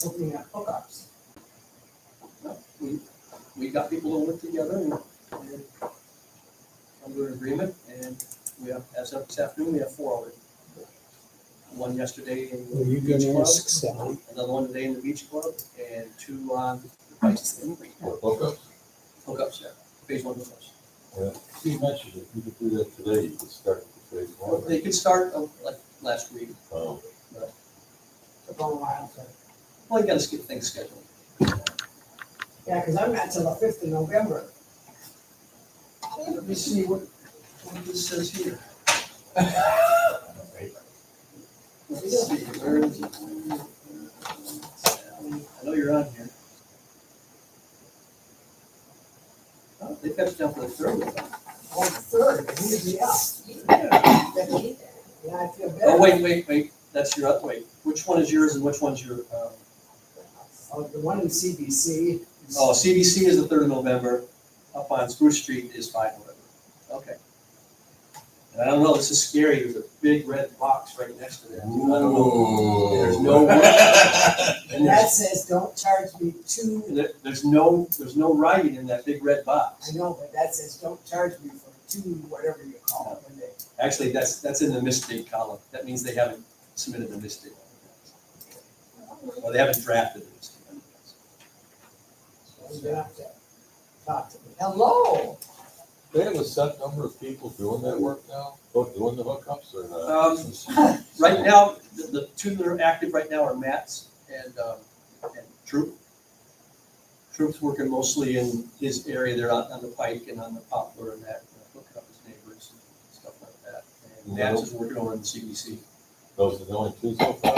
opening up hookups. No, we got people to work together and come to an agreement, and we have, as of this afternoon, we have 4 already. One yesterday in Were you the beach gonna club, ask Sally? another one today in the beach club, and 2 on the bikes. Hookups? Hookups, yeah, phase 1 hookups. You mentioned if you could do that today, you could start with phase Well, 1. they could start like last week. Oh, Took a while to. Well, you gotta skip things scheduled. Yeah, because I'm not till the 5th of November. Let me see what this says here. Let's see, where is it? I know you're on here. Oh, they've got you down for the 3rd. On the 3rd, usually up. Yeah. Yeah, I feel better. Oh, wait, that's your, wait, which one is yours and which one's your, Oh, the one in CBC. oh, CBC is the 3rd of November, up on Spruce Street is 5 November. Okay. And I don't know, this is scary, there's a big red box right next to that. I don't know, there's no, and That says, don't charge me there's no writing in that big red box. I know, but that says, don't charge me for 2, whatever you call it. When they- Actually, that's in the mistake column. That means they haven't submitted the mistake. Or they haven't drafted the mistake. So you have to talk to me. Hello. they have a set number of people doing that work now, doing the hookups or not? Right now, the 2 that are active right now are Matt's and Troop. Troop's working mostly in his area there on the Pike and on the Poplar and that, hooking up his neighbors and stuff like that. And Matt's is working over in the CBC. Those are the only 2 so far?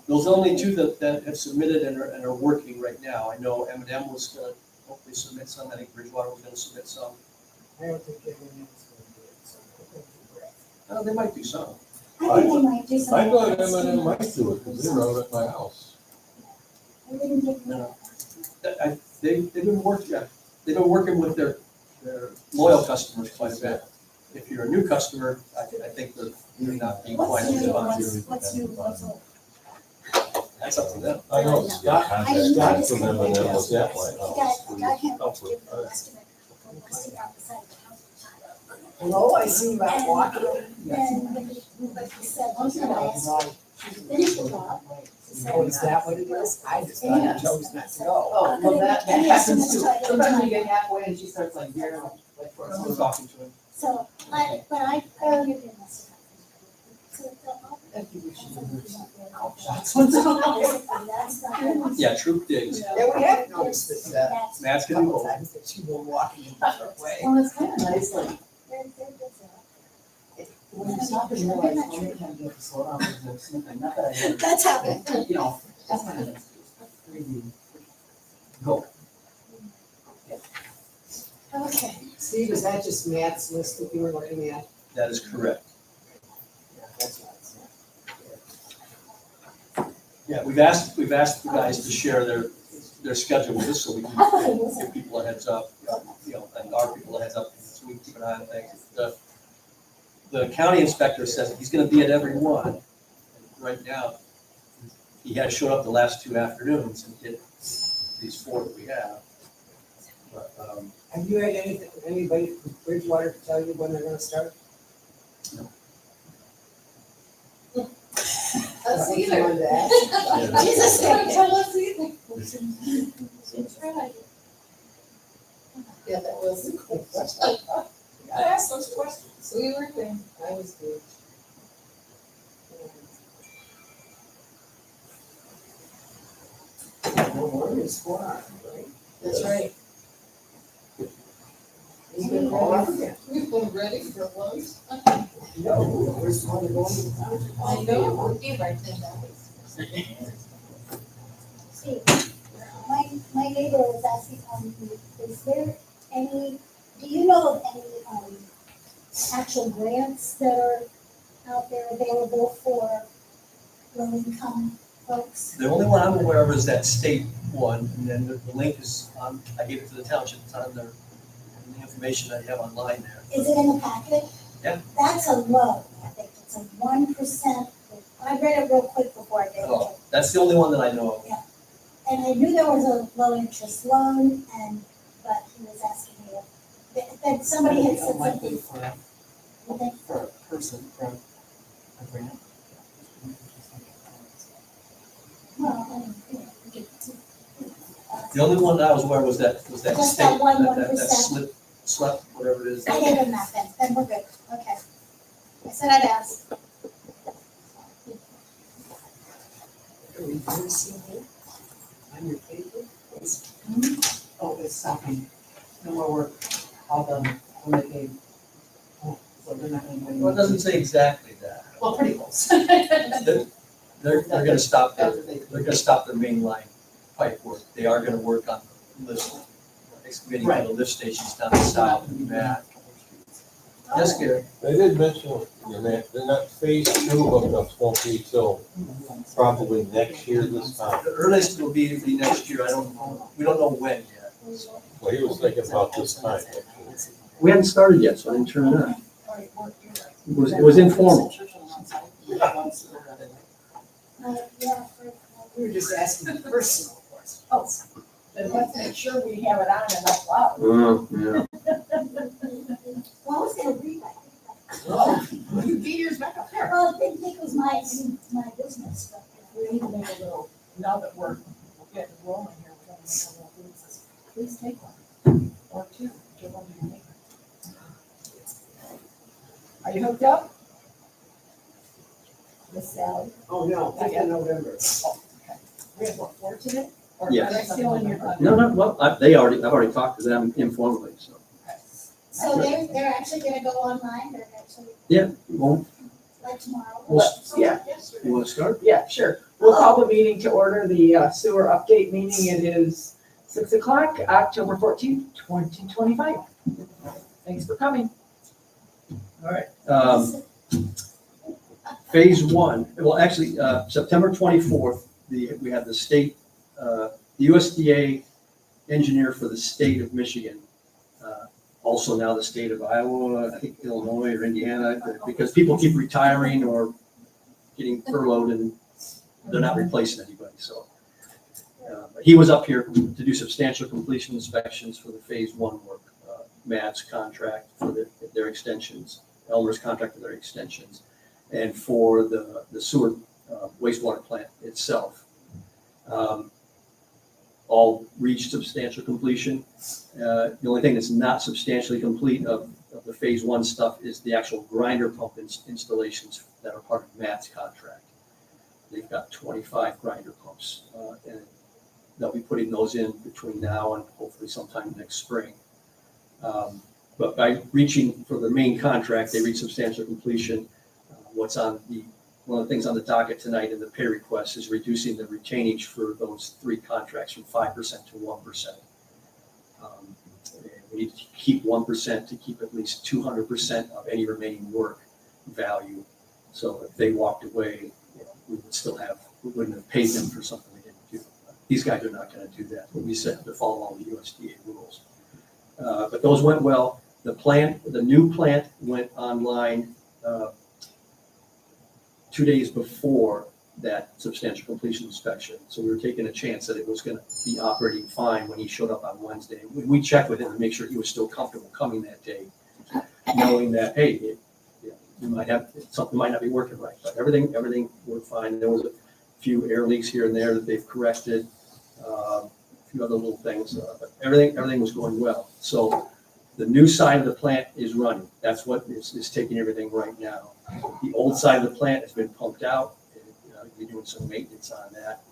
Those are only 2 that have submitted and are working right now. I know M&M was gonna hopefully submit some. I think Bridgewater was gonna submit some. I don't think everyone else will do it, so hold your breath. They might do some. I think they might do I something. thought M&M might do it, because they were out at my house. I wouldn't give them No. They've been working with their loyal customers quite a bit. If you're a new customer, I think they're not being quite What's as new, responsive. what's new, what's old? That's up to them. I know Scott I from M&M was at my I house. got him to give the estimate for listing out the side of the house. Hello, I see you out walking. And when he said, once in a while, finish the job. He said, Oh, is that what it is? I just thought you chose not to go. Oh, well, that Any happens estimates too. by the Sometimes time. you get halfway and she starts like veering like for I'm talking to him. So, but I give him a estimate. So the I think we should That's not. Yeah, Troop digs. Yeah, we have noticed this, That's. Matt's a gonna couple go. times that you were walking in a different way. Well, it's kind of nice, like, They're good. when you're stopping, you realize, oh, maybe I can slow down a little something, not that I have. That's happened. You know, that's kind of nice. Crazy. Go. Okay. Steve, is that just Matt's list that you were looking at? That is correct. Yeah, that's what it's. Yeah, we've asked the guys to share their schedule with us so we can give people a heads up, and our people a heads up, so we can keep an eye on things. The county inspector says that he's gonna be at every one. Right now, he has showed up the last 2 afternoons and did these 4 that we have. But, Have you had anybody from Bridgewater tell you when they're gonna start? Us What you either. wanted to ask? Jesus, Don't they tell us either. That's right. Yeah, that was a cool question. I asked those questions. So we were there. I was good. No more is squad, right? That's right. He's been all up again. We've been ready for lunch. No, we're just going to go into the township. I know, we'll give our thing that Steve, my neighbor was asking, is there any, do you know of any, actual grants that are out there available for low-income folks? The only one I'm aware of is that state one, and then the link is on, I gave it to the township, it's on the information that you have online there. Is it in the packet? Yeah. That's a low, I think, it's a 1%. I read it real quick before I did it. Oh, that's the only one that I know of. and I knew there was a low interest loan, but he was asking me if, that somebody had said Might be something. for a person, for a grant. Well, I mean, you know, we could, The only one that I was aware was that Just state, that one, that 1%. slip, whatever it is. I gave him that then we're good, okay. I said I'd ask. Are we going to see it on your paper? Oh, it's stopping. No more work. All done. When they gave. Oh, so they're not going to. Well, it doesn't say exactly that. Well, pretty close. They're gonna stop their, After they. they're gonna stop their main line pipe work. They are gonna work on the lift, excavating for the lift stations down the south and back. Yes, Gary? They did mention, they're not phase 2 hookups won't be till probably next year this time. The earliest will be next year. We don't know when yet. Well, he was thinking about this time. actually. We haven't started yet, so I didn't turn it on. It was informal. Yeah, We were just asking personal questions. Oh, then let's make sure we have it on enough loud. Yeah. well, I was gonna read that. Oh, you get yours back up there. Well, I didn't think it was my business, but. We need to make a little, now that we're getting rolling here, we're gonna make a little thing that says, please take one, or two, whichever one you make. Are you hooked up? Miss Sally? Oh, no, that's in November. We have what, 4 today? Or Yes. am I stealing your thunder? No, well, I've already talked to them informally, so. So they're actually gonna go online, they're actually, Yeah, well, like tomorrow? Yeah, you wanna start? yeah, sure. We'll call the meeting to order, the sewer update meeting. It is 6 o'clock, October 14th, 2025. Thanks for coming. All right. Phase 1, well, actually, September 24th, we had the state, the USDA engineer for the state of Michigan, also now the state of Iowa, I think Illinois or Indiana, because people keep retiring or getting furloughed and they're not replacing anybody, so. But he was up here to do substantial completion inspections for the phase 1 work, Matt's contract for their extensions, Elmer's contract for their extensions, and for the sewer wastewater plant itself. All reached substantial completion. The only thing that's not substantially complete of the phase 1 stuff is the actual grinder pump installations that are part of Matt's contract. They've got 25 grinder pumps, and they'll be putting those in between now and hopefully sometime next spring. But by reaching for the main contract, they reach substantial completion. One of the things on the docket tonight in the pay request is reducing the retainage for those 3 contracts from 5% to 1%. We need to keep 1% to keep at least 200% of any remaining work value. So if they walked away, we wouldn't have paid them for something we didn't do. These guys are not going to do that. But we said to follow all the USDA rules. But those went well. The new plant went online 2 days before that substantial completion inspection. So we were taking a chance that it was going to be operating fine when he showed up on Wednesday. We checked with him to make sure he was still comfortable coming that day, knowing that, hey, something might not be working right, but everything worked fine. There was a few air leaks here and there that they've corrected, a few other little things, but everything was going well. So the new side of the plant is running. That's what is taking everything right now. The old side of the plant has been pumped out. We're doing some maintenance on that.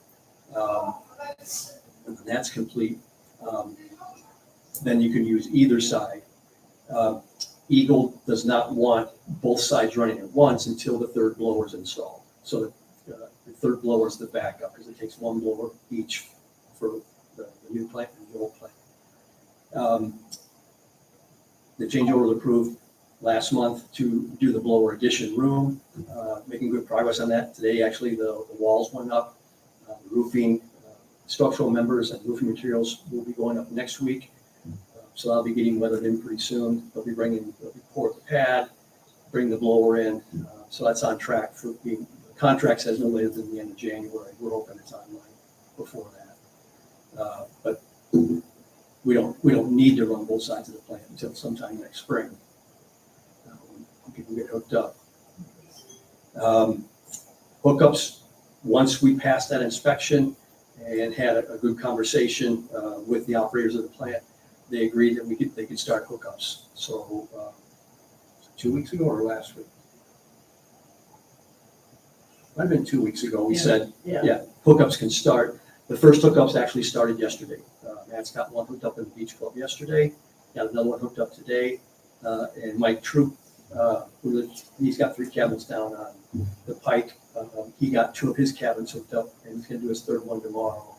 And when that's complete, then you can use either side. Eagle does not want both sides running at once until the third blower is installed. So the third blower is the backup because it takes 1 blower each for the new plant and the old plant. The changeover was approved last month to do the blower addition room, making good progress on that. Today, actually, the walls went up, roofing, structural members and roofing materials will be going up next week. So I'll be getting weathered in pretty soon. They'll be pour the pad, bring the blower in. So that's on track for being, the contract says no later than the end of January. We're hoping it's online before that. But we don't need to run both sides of the plant until sometime next spring. When people get hooked up. Hookups, once we passed that inspection and had a good conversation with the operators of the plant, they agreed that they could start hookups. So 2 weeks ago or last week? Might have been 2 weeks ago, we said, yeah, hookups can start. The first hookups actually started yesterday. Matt's got one hooked up in the beach club yesterday, got another one hooked up today, and Mike Troop, he's got 3 cabins down on the pike. He got 2 of his cabins hooked up, and he's gonna do his 3rd one tomorrow.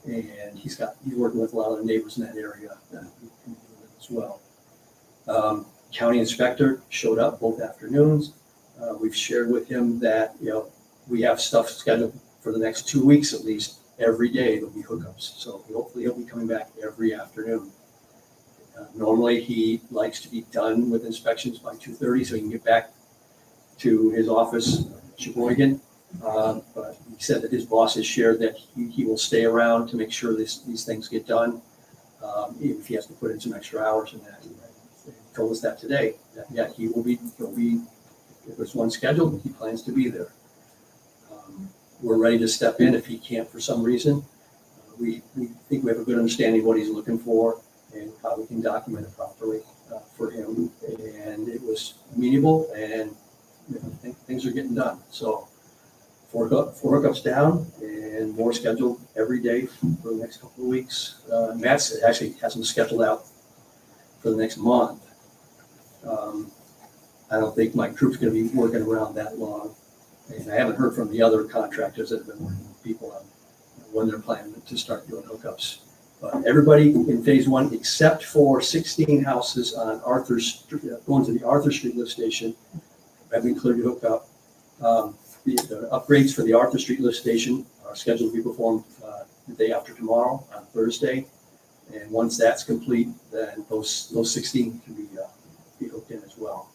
And he's working with a lot of the neighbors in that area as well. County inspector showed up both afternoons. We've shared with him that, we have stuff scheduled for the next 2 weeks at least. Every day there'll be hookups. So hopefully he'll be coming back every afternoon. Normally he likes to be done with inspections by 2:30 so he can get back to his office in Sheboygan. But he said that his boss has shared that he will stay around to make sure these things get done, even if he has to put in some extra hours in that. He told us that today, that he'll be, if there's one scheduled, he plans to be there. We're ready to step in if he can't for some reason. We think we have a good understanding of what he's looking for and how we can document it properly for him. And it was amenable, and things are getting done. So 4 hookups down and more scheduled every day for the next couple of weeks. Matt's actually has them scheduled out for the next month. I don't think my group's going to be working around that long. And I haven't heard from the other contractors that have been working with people on when they're planning to start doing hookups. But everybody in phase 1, except for 16 houses on Arthur Street, going to the Arthur Street lift station, have been cleared to hook up. The upgrades for the Arthur Street lift station are scheduled to be performed the day after tomorrow on Thursday. And once that's complete, then those 16 can be hooked in as well.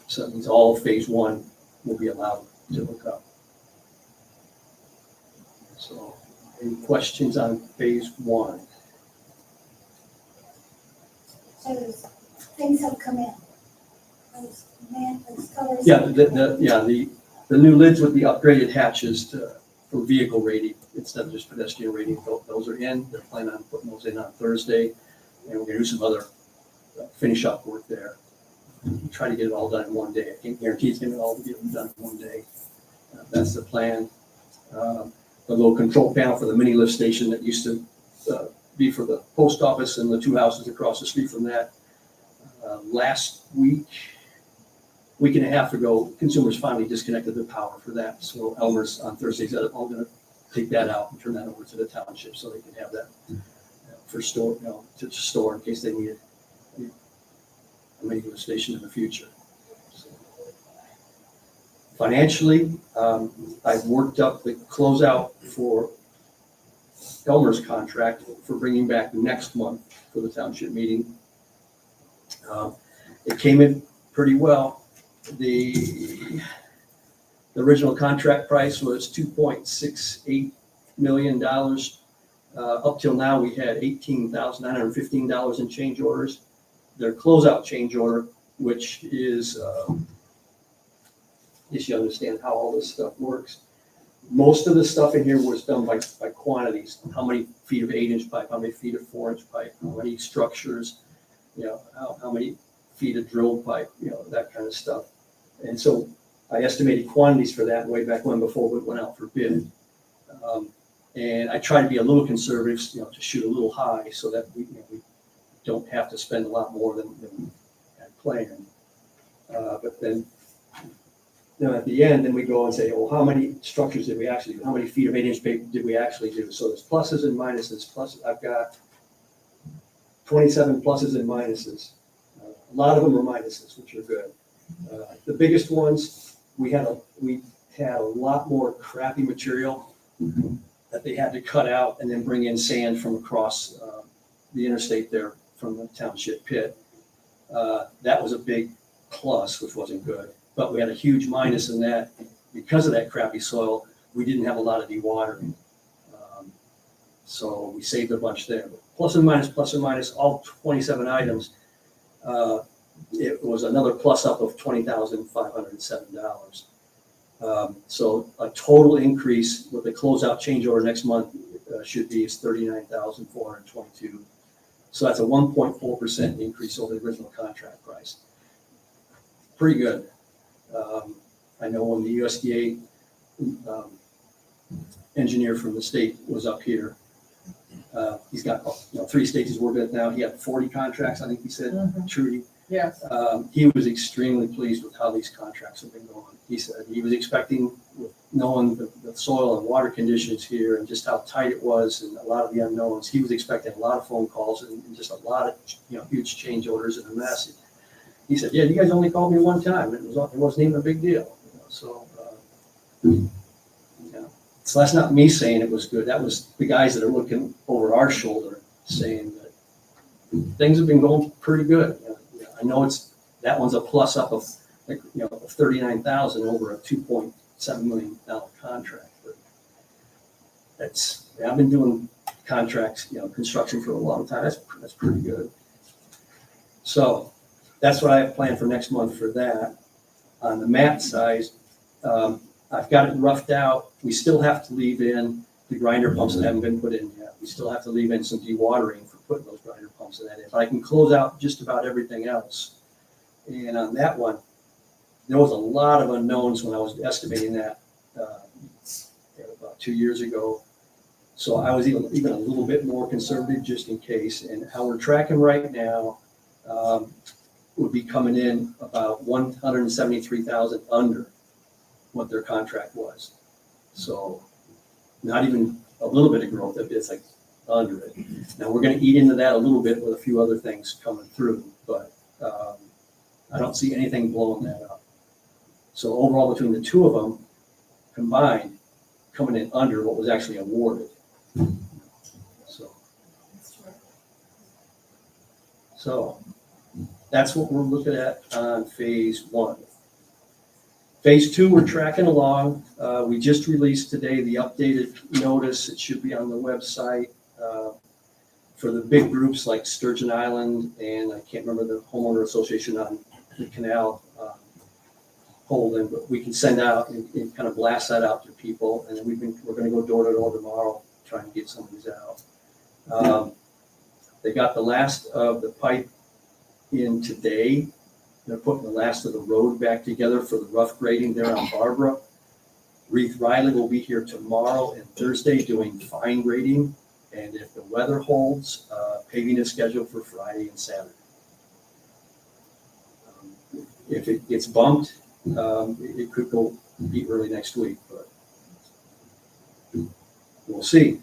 So that means all of phase 1 will be allowed to hook up. So, any questions on phase 1? So things have come in. Those colors. Yeah, the new lids with the upgraded hatches for vehicle rating instead of just pedestrian rating, those are in. They're planning on putting those in on Thursday, and we're gonna do some other finish up work there. Try to get it all done in one day. I can't guarantee it's gonna all be done in one day. That's the plan. The little control panel for the mini lift station that used to be for the post office and the 2 houses across the street from that. Last week and a half ago, consumers finally disconnected the power for that. So Elmer's on Thursdays are all going to take that out and turn that over to the township so they can have that for store, to store in case they need it. A mini lift station in the future. So, financially, I've worked up the closeout for Elmer's contract for bringing back next month for the township meeting. It came in pretty well. The original contract price was $2.68 million. Up till now, we had $18,915 in change orders. Their closeout change order, which is, if you understand how all this stuff works. Most of the stuff in here was done by quantities. How many feet of 8-inch pipe, how many feet of 4-inch pipe, how many structures, how many feet of drilled pipe, that kind of stuff. And so I estimated quantities for that way back when, before we went out for bid. And I try to be a little conservative, to shoot a little high so that we don't have to spend a lot more than we had planned. But then at the end, then we go and say, well, how many structures did we actually do? How many feet of 8-inch pipe did we actually do? So there's pluses and minuses. Plus, I've got 27 pluses and minuses. A lot of them are minuses, which are good. The biggest ones, we had a lot more crappy material that they had to cut out and then bring in sand from across the interstate there from the township pit. That was a big plus, which wasn't good. But we had a huge minus in that because of that crappy soil, we didn't have a lot of dewatering. So we saved a bunch there. Plus or minus, all 27 items, it was another plus up of $20,507. So a total increase with the closeout change order next month should be is $39,422. So that's a 1.4% increase over the original contract price. Pretty good. I know when the USDA engineer from the state was up here, he's got 3 states he's working at now. He had 40 contracts, I think he said, Trudy. Yes. He was extremely pleased with how these contracts have been going. He said he was expecting, with knowing the soil and water conditions here and just how tight it was and a lot of the unknowns, he was expecting a lot of phone calls and just a lot of huge change orders and a mess. He said, yeah, you guys only called me one time. It wasn't even a big deal. So that's not me saying it was good. That was the guys that are looking over our shoulder saying that things have been going pretty good. I know that one's a plus up of $39,000 over a $2.7 million contract. But I've been doing contracts, construction for a long time. That's pretty good. So that's what I have planned for next month for that. On the mat size, I've got it roughed out. We still have to leave in the grinder pumps that haven't been put in yet. We still have to leave in some dewatering for putting those grinder pumps in that in. But I can close out just about everything else. And on that one, there was a lot of unknowns when I was estimating that about 2 years ago. So I was even a little bit more conservative just in case. And how we're tracking right now would be coming in about $173,000 under what their contract was. So not even a little bit of growth, it's like under it. Now we're going to eat into that a little bit with a few other things coming through, but I don't see anything blowing that up. So overall, between the two of them combined, coming in under what was actually awarded. So that's what we're looking at on phase 1. Phase 2, we're tracking along. We just released today the updated notice. It should be on the website for the big groups like Sturgeon Island and I can't remember the homeowner association on the canal Holden, but we can send out and kind of blast that out to people. And then we're going to go door to door tomorrow trying to get some of these out. They got the last of the pipe in today. They're putting the last of the road back together for the rough grading there on Barbara. Reeve Riley will be here tomorrow and Thursday doing fine grading. And if the weather holds, paving is scheduled for Friday and Saturday. If it gets bumped, it could be early next week, but we'll see.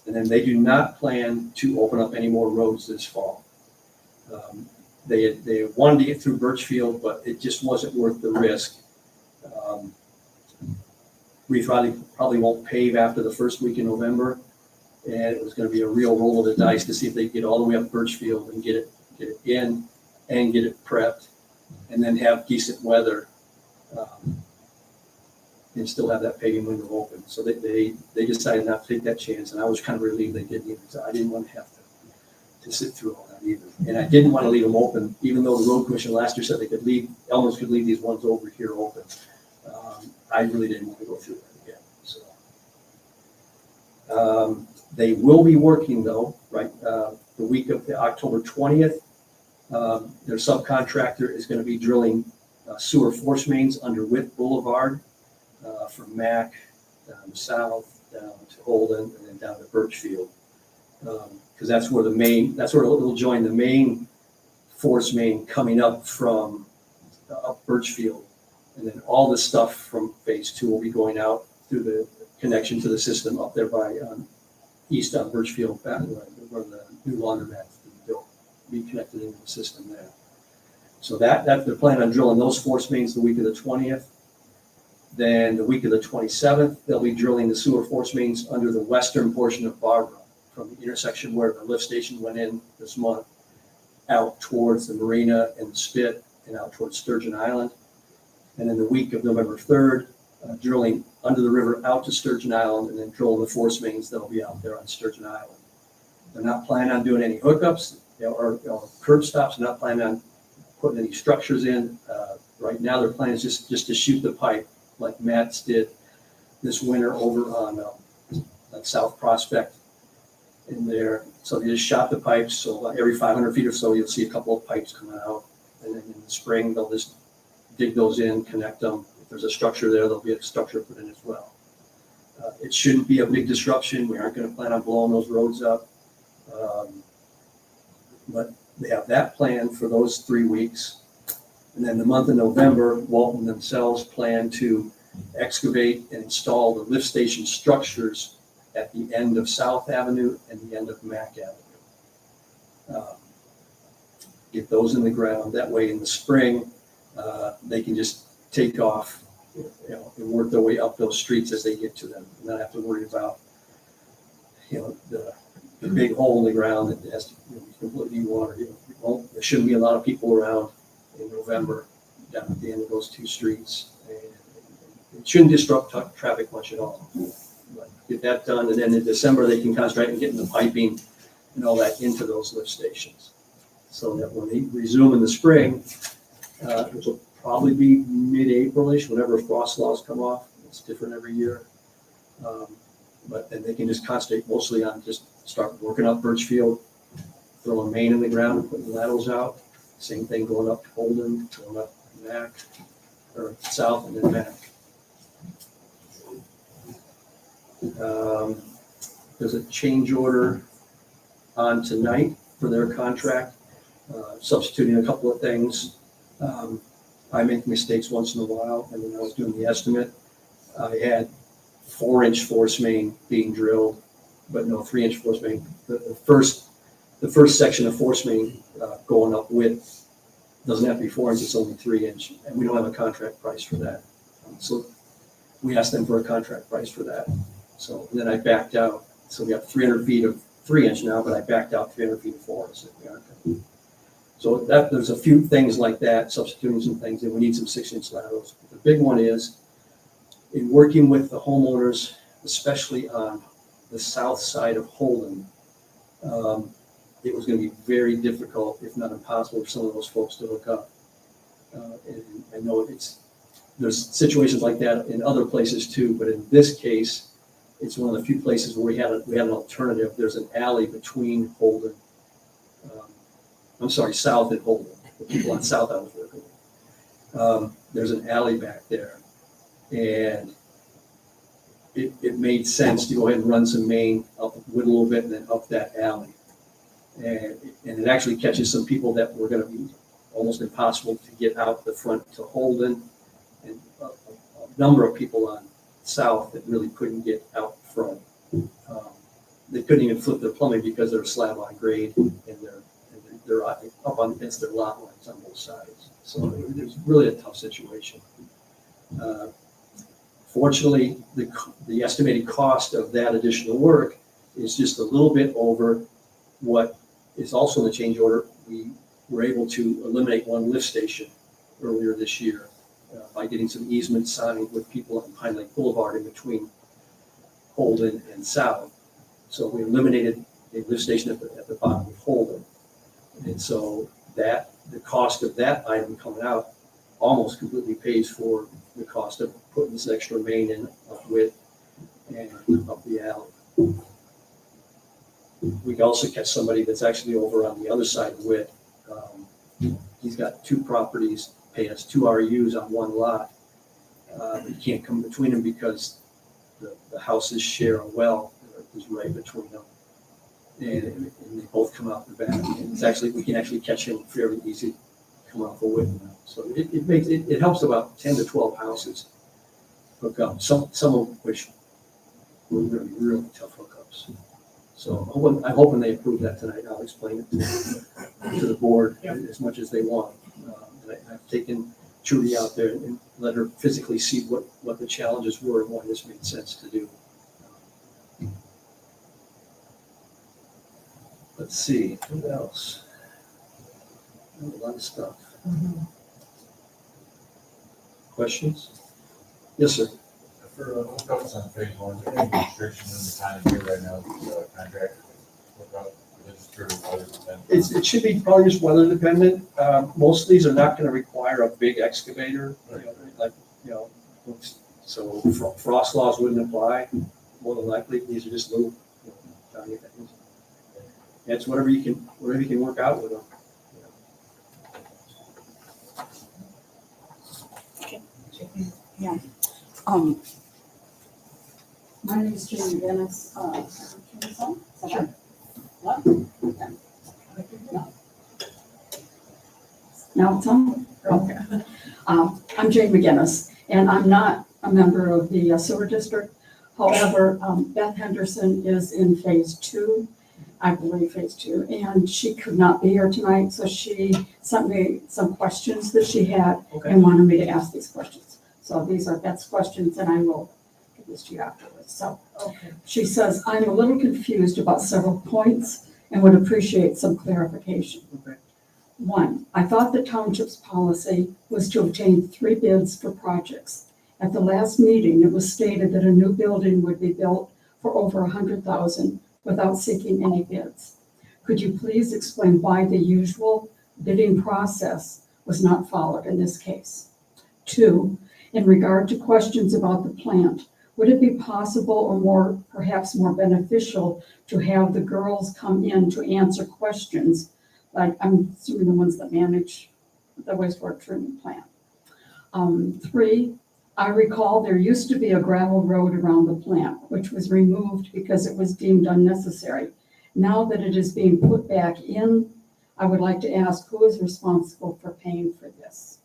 And then they do not plan to open up any more roads this fall. They wanted to get through Birchfield, but it just wasn't worth the risk. We probably won't pave after the first week in November, and it was going to be a real roll of the dice to see if they get all the way up Birchfield and get it in and get it prepped, and then have decent weather and still have that paving window open. So they decided not to take that chance, and I was kind of relieved they didn't either. So I didn't want to have to sit through all that either. And I didn't want to leave them open, even though the road commission last year said Elmer's could leave these ones over here open. I really didn't want to go through that again. So they will be working though, right? The week of October 20th, their subcontractor is going to be drilling sewer force mains under Witt Boulevard from Mack down south, down to Holden, and then down to Birchfield. Because that's where it'll join the main force main coming up from up Birchfield. And then all the stuff from phase 2 will be going out through the connection to the system up there by east on Birchfield, where the new laundromat is built, be connected into the system there. So that they're planning on drilling those force mains the week of the 20th. Then the week of the 27th, they'll be drilling the sewer force mains under the western portion of Barbara, from the intersection where the lift station went in this month, out towards the marina and the spit and out towards Sturgeon Island. And then the week of November 3rd, drilling under the river out to Sturgeon Island and then drilling the force mains that'll be out there on Sturgeon Island. They're not planning on doing any hookups or curb stops. They're not planning on putting any structures in. Right now, their plan is just to shoot the pipe like Matt's did this winter over on South Prospect in there. So they just shot the pipes. So every 500 feet or so, you'll see a couple of pipes coming out. And then in the spring, they'll just dig those in, connect them. If there's a structure there, there'll be a structure put in as well. It shouldn't be a big disruption. We aren't going to plan on blowing those roads up. But they have that plan for those 3 weeks. And then the month of November, Walton themselves plan to excavate and install the lift station structures at the end of South Avenue and the end of Mack Avenue. Get those in the ground. That way in the spring, they can just take off, and work their way up those streets as they get to them, and not have to worry about, the big hole in the ground that has to be completely watered. There shouldn't be a lot of people around in November down at the end of those two streets. And it shouldn't disrupt traffic much at all. But get that done, and then in December, they can concentrate on getting the piping and all that into those lift stations. So that when they resume in the spring, which will probably be mid-April-ish, whenever frost laws come off. It's different every year. But then they can just concentrate mostly on just start working up Birchfield, throwing main in the ground and putting laterals out. Same thing going up Holden, going up Mack, or south and then Mack. There's a change order on tonight for their contract, substituting a couple of things. I make mistakes once in a while, and when I was doing the estimate, I had 4-inch force main being drilled, but no 3-inch force main. The first section of force main going up width doesn't have to be 4 inches, it's only 3-inch, and we don't have a contract price for that. So we asked them for a contract price for that. So then I backed out. So we got 300 feet of 3-inch now, but I backed out 300 feet of 4. So that there's a few things like that, substituting some things, and we need some 6-inch laterals. The big one is in working with the homeowners, especially on the south side of Holden. It was going to be very difficult, if not impossible, for some of those folks to hook up. And I know there's situations like that in other places too, but in this case, it's one of the few places where we had an alternative. There's an alley between Holden. South and Holden. The people on South I was working with. There's an alley back there, and it made sense to go ahead and run some main up with a little bit and then up that alley. And it actually catches some people that were going to be almost impossible to get out the front to Holden, and a number of people on South that really couldn't get out front. They couldn't even flip their plumbing because they're slab on grade and they're up against their lot lines on both sides. So it was really a tough situation. Fortunately, the estimated cost of that additional work is just a little bit over what is also in the change order. We were able to eliminate one lift station earlier this year by getting some easements signed with people on Pine Lake Boulevard in between Holden and South. So we eliminated a lift station at the bottom of Holden. And so the cost of that item coming out almost completely pays for the cost of putting this extra main in up width and up the alley. We can also catch somebody that's actually over on the other side of width. He's got 2 properties, paying us 2 RUs on one lot. You can't come between them because the houses share a well that is right between them. And they both come out the back. And we can actually catch him fairly easy coming off a width now. So it helps about 10 to 12 houses hook up, some of which were going to be really tough hookups. So I'm hoping they approve that tonight. I'll explain it to the board as much as they want. And I've taken Trudy out there and let her physically see what the challenges were and why this made sense to do. Let's see, what else? A lot of stuff. Questions? Yes, sir. For hookups on phase one, is there any restriction in the time here right now, the contract hookup, is it true, other than? It should be probably just weather dependent. Most of these are not gonna require a big excavator, like, so frost laws wouldn't apply, more than likely. These are just little, tiny things. It's whatever you can work out with them. My name is Jamie Dennis. Sure. What? Now it's on? Okay. I'm Jane McGinnis, and I'm not a member of the sewer district. However, Beth Henderson is in phase 2, I believe phase 2, and she could not be here tonight, so she sent me some questions that she had and wanted me to ask these questions. So these are Beth's questions, and I will give this to you afterwards. So she says, I'm a little confused about several points and would appreciate some clarification. Okay. 1, I thought the township's policy was to obtain 3 bids for projects. At the last meeting, it was stated that a new building would be built for over $100,000 without seeking any bids. Could you please explain why the usual bidding process was not followed in this case? 2, in regard to questions about the plant, would it be possible or perhaps more beneficial to have the girls come in to answer questions, like I'm assuming the ones that manage the wastewater treatment plant? 3, I recall there used to be a gravel road around the plant, which was removed because it was deemed unnecessary. Now that it is being put back in, I would like to ask who is responsible for paying for this?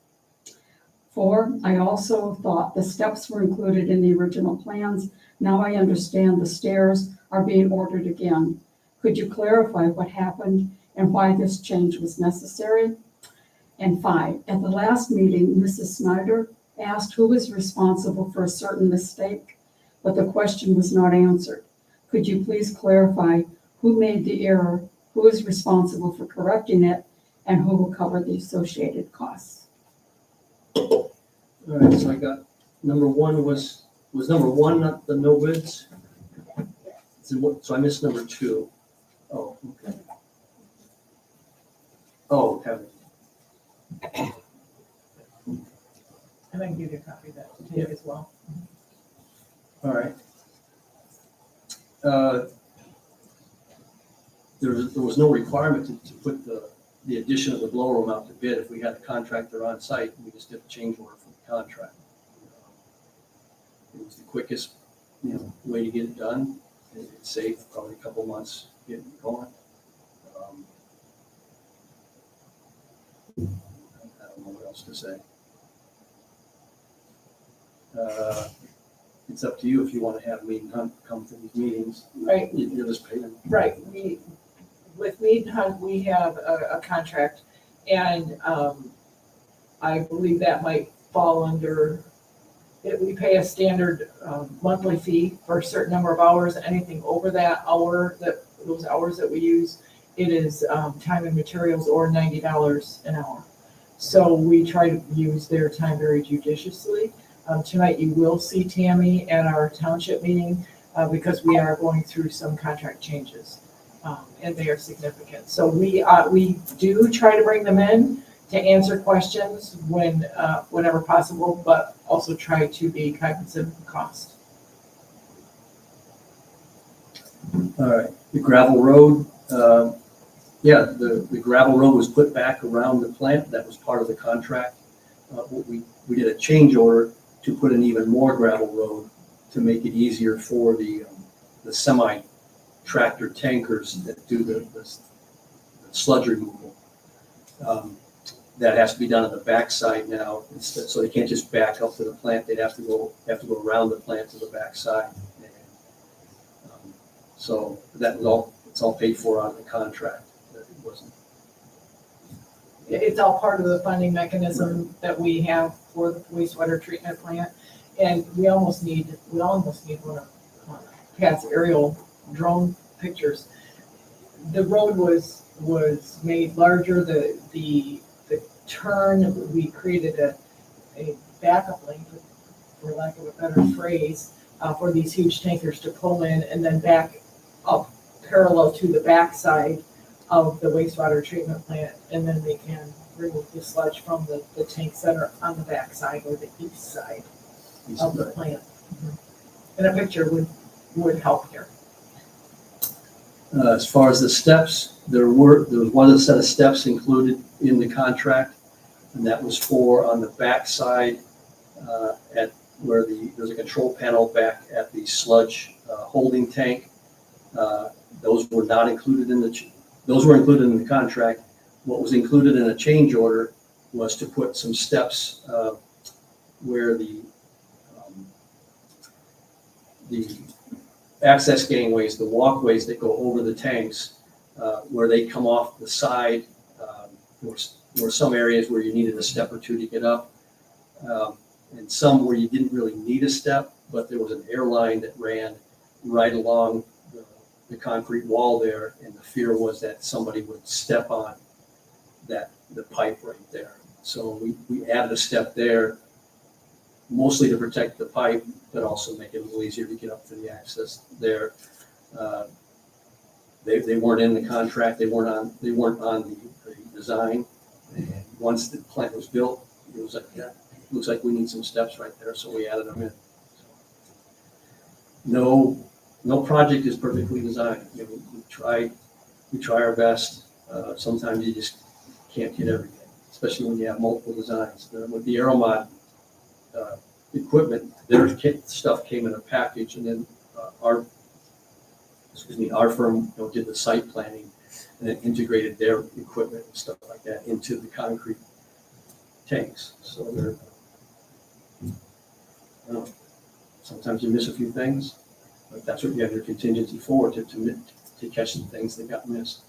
4, I also thought the steps were included in the original plans. Now I understand the stairs are being ordered again. Could you clarify what happened and why this change was necessary? And 5, at the last meeting, Mrs. Snyder asked who was responsible for a certain mistake, but the question was not answered. Could you please clarify who made the error, who is responsible for correcting it, and who will cover the associated costs? All right, so I got, number 1 was number 1 not the no bids? So I missed number 2. Oh, okay. Oh, heaven. And I can give you a copy of that to take as well. All right. There was no requirement to put the addition of the blower room out to bid if we had the contractor on site. We just did a change order for the contract. It was the quickest, way to get it done. It saved probably a couple months getting it going. I don't know what else to say. It's up to you if you want to have Mead Hunt come to these meetings. Right. You're just paying. Right, with Mead Hunt, we have a contract, and I believe that might fall under, we pay a standard monthly fee for a certain number of hours. Anything over that hour, those hours that we use, it is time and materials or $90 an hour. So we try to use their time very judiciously. Tonight you will see Tammy at our township meeting because we are going through some contract changes, and they are significant. So we do try to bring them in to answer questions whenever possible, but also try to be cognizant of cost. All right, the gravel road, the gravel road was put back around the plant. That was part of the contract. We did a change order to put in even more gravel road to make it easier for the semi-tractor tankers that do the sludge removal. That has to be done on the backside now, so they can't just back up to the plant. They'd have to go around the plant to the backside. So that was it's all paid for out of the contract. It wasn't. It's all part of the funding mechanism that we have for the wastewater treatment plant, and we almost need one of Pat's aerial drone pictures. The road was made larger. The turn, we created a backup lane for lack of a better phrase, for these huge tankers to pull in and then back up parallel to the backside of the wastewater treatment plant, and then they can remove the sludge from the tanks that are on the backside or the east side of the plant. And a picture would help here. As far as the steps, there was one set of steps included in the contract, and that was for on the backside at where there's a control panel back at the sludge holding tank. Those were not included those were included in the contract. What was included in a change order was to put some steps where the access gangways, the walkways that go over the tanks, where they come off the side. There were some areas where you needed a step or two to get up, and some where you didn't really need a step, but there was an air line that ran right along the concrete wall there, and the fear was that somebody would step on the pipe right there. So we added a step there, mostly to protect the pipe, but also make it a little easier to get up to the access there. They weren't in the contract. They weren't on the design. And once the plant was built, it was like, yeah, looks like we need some steps right there, so we added them in. No project is perfectly designed. You know, we try our best. Sometimes you just can't get everything, especially when you have multiple designs. With the Aeromod equipment, their stuff came in a package, and then our firm did the site planning and then integrated their equipment and stuff like that into the concrete tanks. So sometimes you miss a few things, but that's what you have your contingency for, to catch the things that got missed.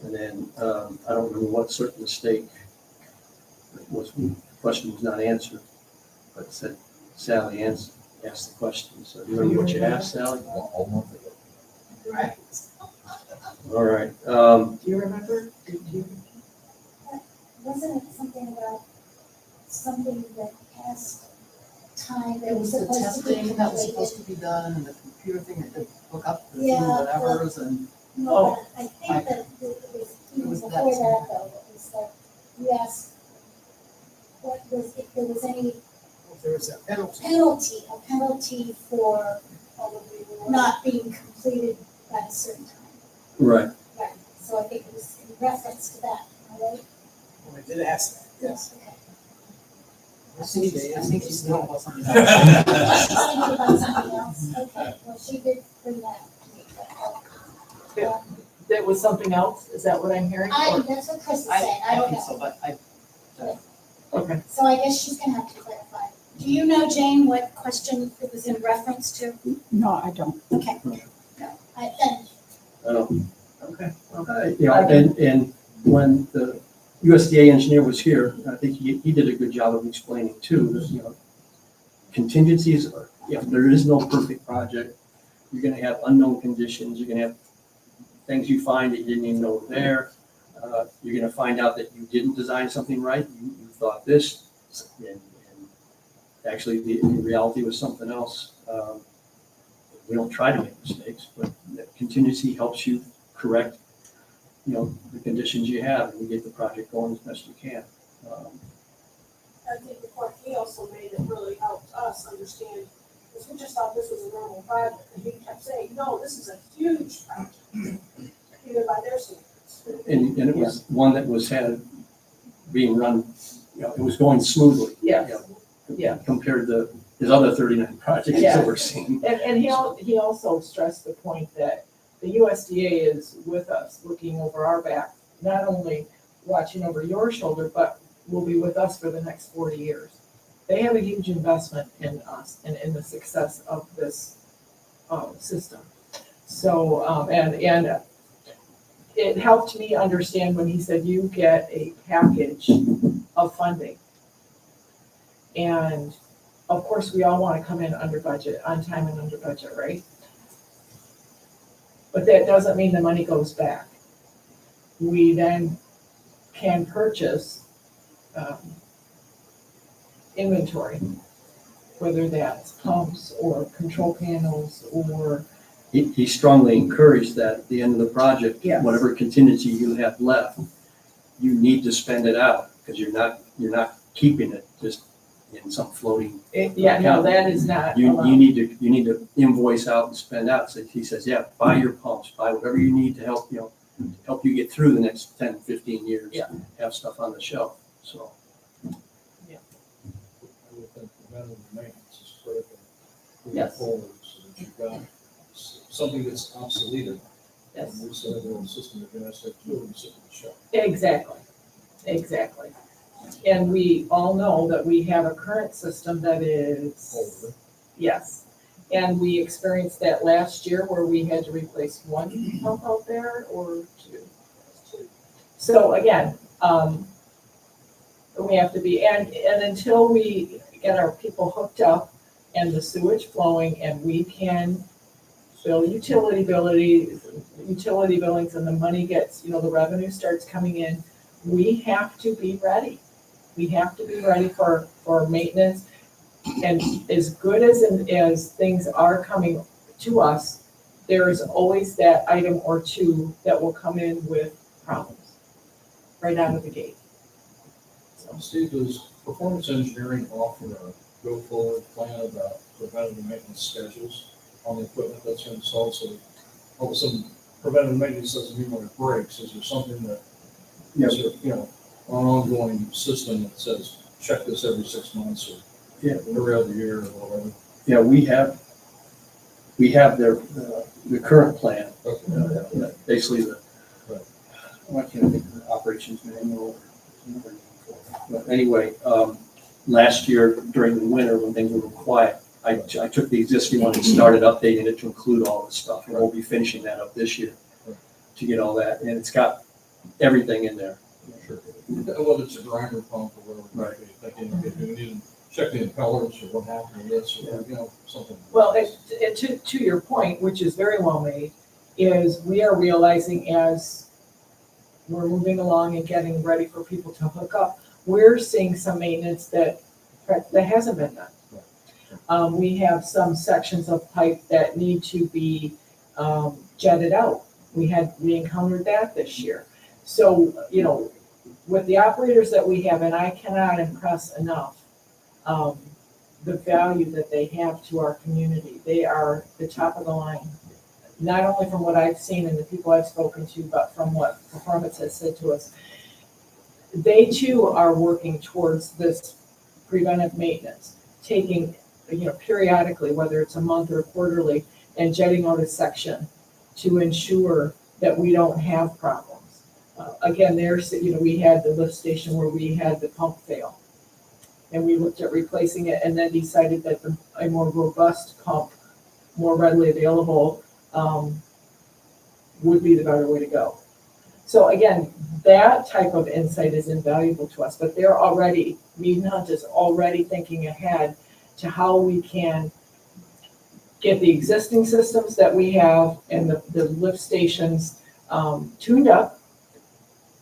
And then I don't remember what certain mistake the question was not answered, but said Sally asked the question. So you remember what you asked, Sally? All month ago. Right. All right. Do you remember? Wasn't it something about something that past time that It was was the supposed to be testing that was completed? supposed to be done, and the computer thing that could look up the few Yeah, whatevers, and No, but I think that it was even was before that that though, it was like, you asked, if there was any if there was a penalty. a penalty for not being completed by a certain time. Right. Right, so I think it was in reference to that, all right? I did ask that, yes. Okay. I think she's not about something She's thinking about something else, okay, well, she did bring that to me, but, That was something else? Is that what I'm hearing? Or- that's what Chris is saying, I don't think so, know, but Okay. so I guess she's gonna have to clarify. Do you know, Jane, what question it was in reference to? No, I don't. Okay, no, then, Okay. And when the USDA engineer was here, I think he did a good job of explaining too, that, contingencies are, there is no perfect project. You're gonna have unknown conditions, you're gonna have things you find that you didn't even know were there. You're gonna find out that you didn't design something right, you thought this, and actually the reality was something else. We don't try to make mistakes, but that contingency helps you correct, the conditions you have, and you get the project going as best you can. I think the point he also made that really helped us understand, is we just thought this was a normal project, and he kept saying, no, this is a huge project, even by their standards. And it was one that was being run, it was going smoothly. Yes. Yeah. Compared to his other 39 projects Yeah. that we're seeing. And he also stressed the point that the USDA is with us, looking over our back, not only watching over your shoulder, but will be with us for the next 40 years. They have a huge investment in us and in the success of this system. So, and it helped me understand when he said you get a package of funding. And of course, we all want to come in under budget, on time and under budget, right? But that doesn't mean the money goes back. We then can purchase inventory, whether that's pumps or control panels or, He strongly encouraged that at the end of the project, Yes. whatever contingency you have left, you need to spend it out, because you're not keeping it just in some floating. yeah, no, that is not You allowed. need to invoice out and spend out. So he says, yeah, buy your pumps, buy whatever you need to help, help you get through the next 10, 15 years. Yeah. Have stuff on the shelf, so. I would think preventative maintenance is critical. moving Yes. Forward, so that you've got something that's obsoleted. Yes. And we set up a system that can have two of them sitting on the shelf. Exactly, exactly. And we all know that we have a current system that is, Older. yes. And we experienced that last year where we had to replace one pump out there or two. So again, we have to be, and until we get our people hooked up and the sewage flowing and we can bill utility billings and the money gets, the revenue starts coming in, we have to be ready. We have to be ready for maintenance. And as good as things are coming to us, there is always that item or two that will come in with problems right out of the gate. So, Steve, does performance engineering offer a go-forward plan about preventative maintenance schedules on the equipment that's installed? So all of a sudden, preventative maintenance doesn't mean when it breaks. Is there something that, is there, an ongoing system that says, check this every 6 months or every other year or whatever? Yeah, we have the current plan, Okay. basically Right. I can't think of the operations manual. But anyway, last year during the winter when things were quiet, I took the existing one and started updating it to include all this stuff. And we'll be finishing that up this year to get all that. And it's got everything in there. Sure. Whether it's a grinder pump or whatever, Right. thinking if you need to check the impellers or what happened with this, or, something. well, to your point, which is very well made, is we are realizing as we're moving along and getting ready for people to hook up, we're seeing some maintenance that hasn't been done. We have some sections of pipe that need to be jetted out. We encountered that this year. So, with the operators that we have, and I cannot impress enough the value that they have to our community. They are the top of the line, not only from what I've seen and the people I've spoken to, but from what Performance has said to us. They too are working towards this preventive maintenance, taking, periodically, whether it's a month or quarterly, and jetting out a section to ensure that we don't have problems. Again, we had the lift station where we had the pump fail. And we looked at replacing it and then decided that a more robust pump, more readily available, would be the better way to go. So again, that type of insight is invaluable to us, but they're already, Mead Hunt is already thinking ahead to how we can get the existing systems that we have and the lift stations tuned up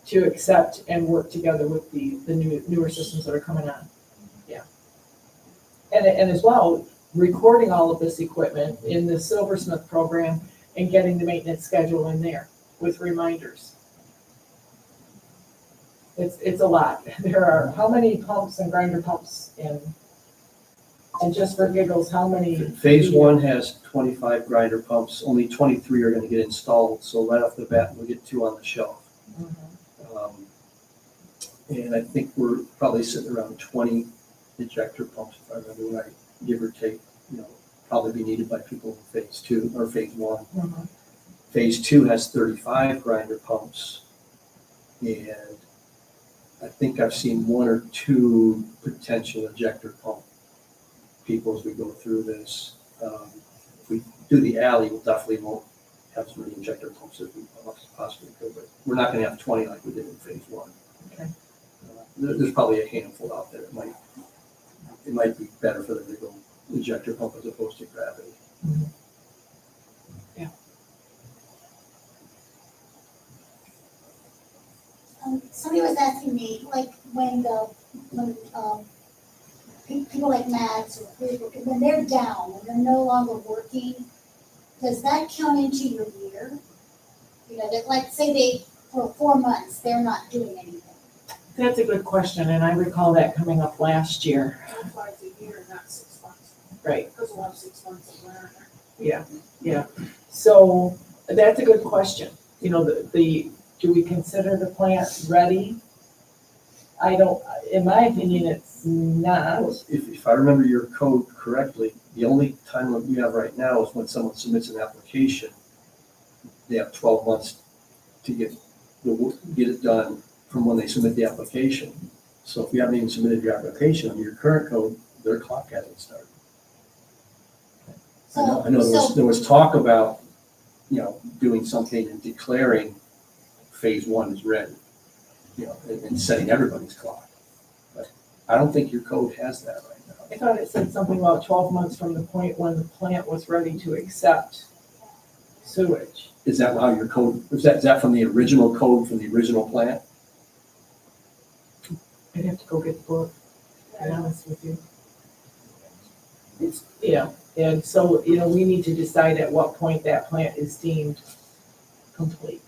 to accept and work together with the newer systems that are coming on. Yeah. And as well, recording all of this equipment in the Silversmith program and getting the maintenance schedule in there with reminders. It's a lot. There are, how many pumps and grinder pumps and just for giggles, how many? Phase one has 25 grinder pumps, only 23 are gonna get installed, so right off the bat, we'll get 2 on the shelf. Mhm. And I think we're probably sitting around 20 ejector pumps, if I remember right, give or take, probably be needed by people in phase 2 or phase 1. Mhm. Phase 2 has 35 grinder pumps, and I think I've seen 1 or 2 potential ejector pump people as we go through this. If we do the alley, we'll definitely won't have as many injector pumps as we possibly could, but we're not gonna have 20 like we did in phase 1. Okay. There's probably a handful out there. It might be better for them to go injector pump as opposed to gravity. Yeah. Somebody was asking me, like, when people like Max or Cleveland, when they're down, when they're no longer working, does that count into your year? You know, that, like, say they, for 4 months, they're not doing anything. That's a good question, and I recall that coming up last year. That's why it's a year, not 6 months. Right. Because we'll have 6 months of winter. Yeah. So that's a good question. You know, do we consider the plant ready? I don't, in my opinion, it's not. If I remember your code correctly, the only time that you have right now is when someone submits an application. They have 12 months to get it done from when they submit the application. So if you haven't even submitted your application under your current code, their clock hasn't started. I know there was talk about, doing something and declaring phase 1 is ready, and setting everybody's clock. But I don't think your code has that right now. I thought it said something about 12 months from the point when the plant was ready to accept sewage. Is that how your code, is that from the original code from the original plant? I'd have to go get the book, to be honest with you. Yeah, and so, we need to decide at what point that plant is deemed complete.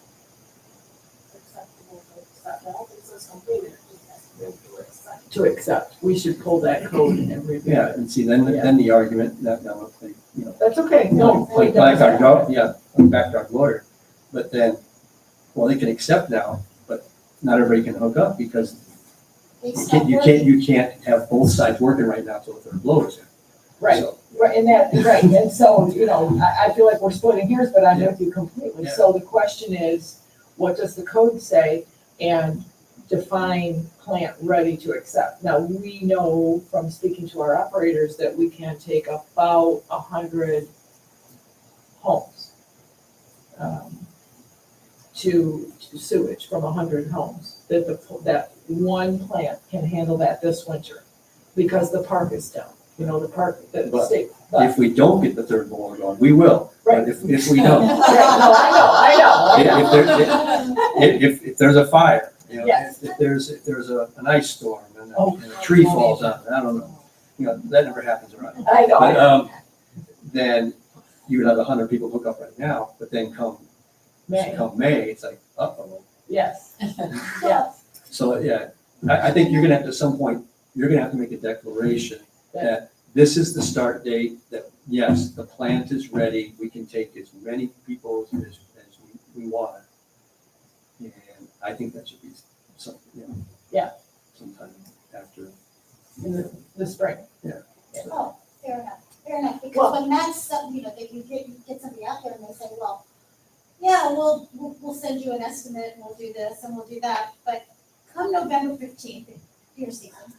Acceptable, accept, I don't think so, it's completed, it just has to go to accept. To accept, we should pull that code and review Yeah, it. and see, then the argument, that now, That's okay, no. like backyard lawyer, but then, well, they can accept now, but not everybody can hook up because They you stop can't, working. you can't have both sides working right now till the third blower's in. Right, So, right, and so, I feel like we're splitting hairs, but I'm with you completely. Yeah. So the question is, what does the code say? And define plant ready to accept. Now, we know from speaking to our operators that we can take about 100 homes to sewage from 100 homes, that one plant can handle that this winter because the park is down. The park, the But state. if we don't get the third blower going, we will, Right. but if we don't, Right, no, I know. if there's a fire, Yes. if there's an ice storm and Oh. a tree falls down, I don't know, that never happens around. I know. But, then you would have 100 people hook up right now, but then come May, it's like, uh-oh. Yes, yes. So, yeah, I think you're gonna have to, at some point, you're gonna have to make a declaration that this is the start date, that yes, the plant is ready, we can take as many people as we want. And I think that should be some, Yeah. sometime after. In the spring. Oh, fair enough, because Well- when that's, that you get somebody out there and they say, well, yeah, we'll send you an estimate and we'll do this and we'll do that, but come November 15th, deer season.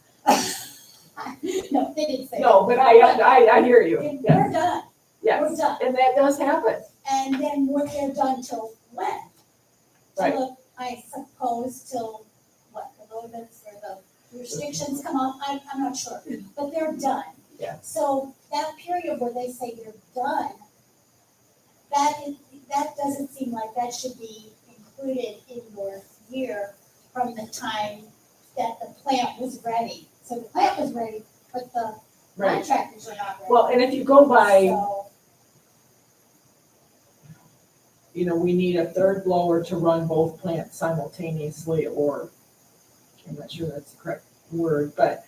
No, they didn't say. No, but I hear you. And Yes, we're done, we're yes. done, And that does happen. and then they're done till when? Right. Till, I suppose, till what, the ordinance or the restrictions come up, I'm not sure, but they're done. Yeah. So that period where they say you're done, that doesn't seem like that should be included in your year from the time that the plant was ready. So the plant was ready, but the Right. contractors are not ready. Well, and if you go by, So, we need a third blower to run both plants simultaneously, or, I'm not sure that's the correct word, but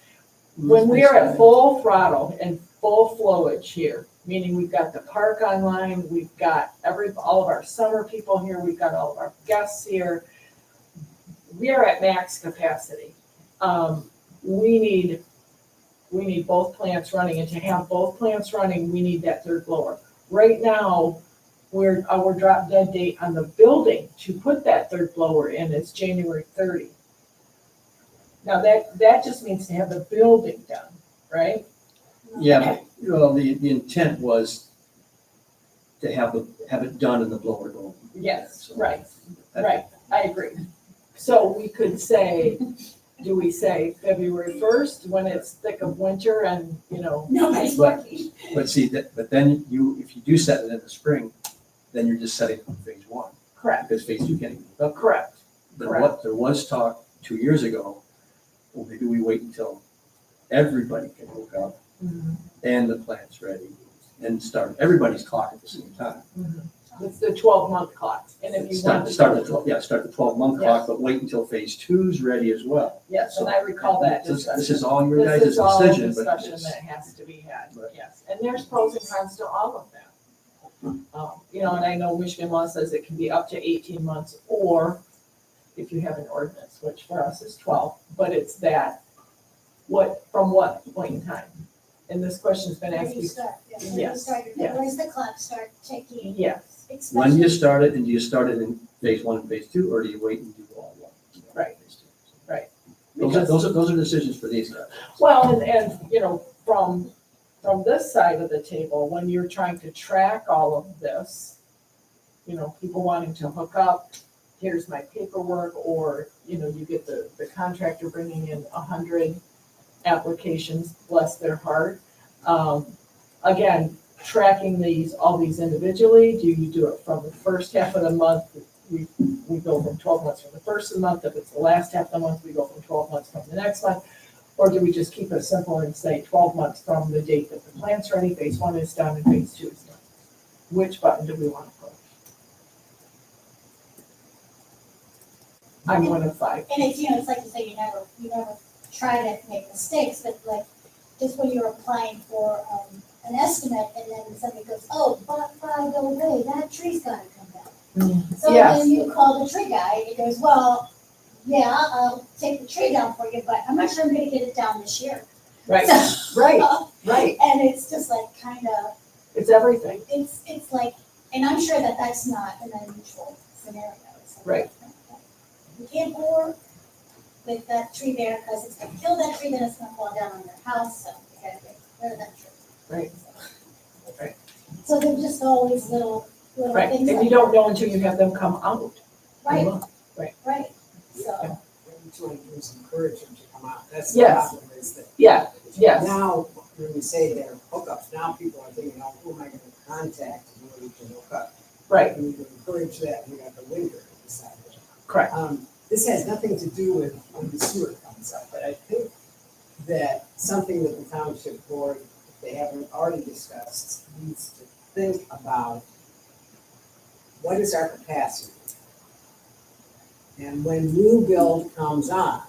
when we are at full throttle and full flowage here, meaning we've got the park online, we've got all of our summer people here, we've got all of our guests here, we are at max capacity. We need both plants running, and to have both plants running, we need that third blower. Right now, our drop dead date on the building to put that third blower in is January 30. Now, that just means to have the building done, right? Yeah, but, the intent was to have it done and the blower going. Yes, So right, that- right, I agree. So we could say, do we say February 1st when it's thick of winter and, nobody's But- working. But see, but then if you do set it in the spring, then you're just setting up phase 1, correct, because phase 2 can't even hook up. correct. There was talk 2 years ago, well, maybe we wait until everybody can hook up and the plant's ready and start, everybody's clock at the same time. It's the 12-month clock, and if you want. Start the 12-month Yes. clock, but wait until phase 2's ready as well. Yes, and I recall that discussion. This is all your This guys' is all decision, but discussion it's, that has to be had, Right. yes. And there's pros and cons to all of that. You know, and I know Michigan law says it can be up to 18 months, or if you have an ordinance, which for us is 12, but it's that, from what point in time? And this question's been Where asked do you before. start? Yeah, where do you Yes, start? yes. Where's the clock start ticking? Yes, when do you Especially, start it, and do you start it in phase 1 and phase 2, or do you wait and do all one? Right. Right. Those are decisions for these guys. well, and, you know, from this side of the table, when you're trying to track all of this, you know, people wanting to hook up, here's my paperwork, or, you know, you get the contractor bringing in 100 applications, bless their heart. Again, tracking all these individually, do you do it from the first half of the month? We go from 12 months from the first of the month. If it's the last half of the month, we go from 12 months from the next month. Or do we just keep it simple and say 12 months from the date that the plant's ready, phase 1 is done, and phase 2 is done? Which button do we want to push? I'm one of 5. and it's, you know, it's like you say, you never try to make mistakes, but like, just when you're applying for, an estimate, and then somebody goes, oh, but by the way, that tree's gotta come down. So Yes. then you call the tree guy, and he goes, well, yeah, I'll take the tree down for you, but I'm not sure I'm gonna get it down this year. Right, So- right, right. And it's just like, kinda, It's everything. it's like, and I'm sure that that's not an unusual scenario. It's like, Right. You can't bore with that tree there, because it's gonna kill that tree, then it's gonna fall down on your house, so you gotta get rid of that tree. Right. Right. So they're just always little Right, things and like you don't that. know until you have them come out. Right, Right. right, so, Yeah. Each one of us encourage them to come out. That's the Yes. problem is that Yeah, yes, now, when we say they're hookups, now people are thinking, oh, who am I gonna contact in order to hook up? right, We need to encourage that, we got the winter to decide. correct. This has nothing to do with when the sewer comes up, but I think that something that the township board, if they haven't already discussed, needs to think about what is our capacity? And when new build comes on,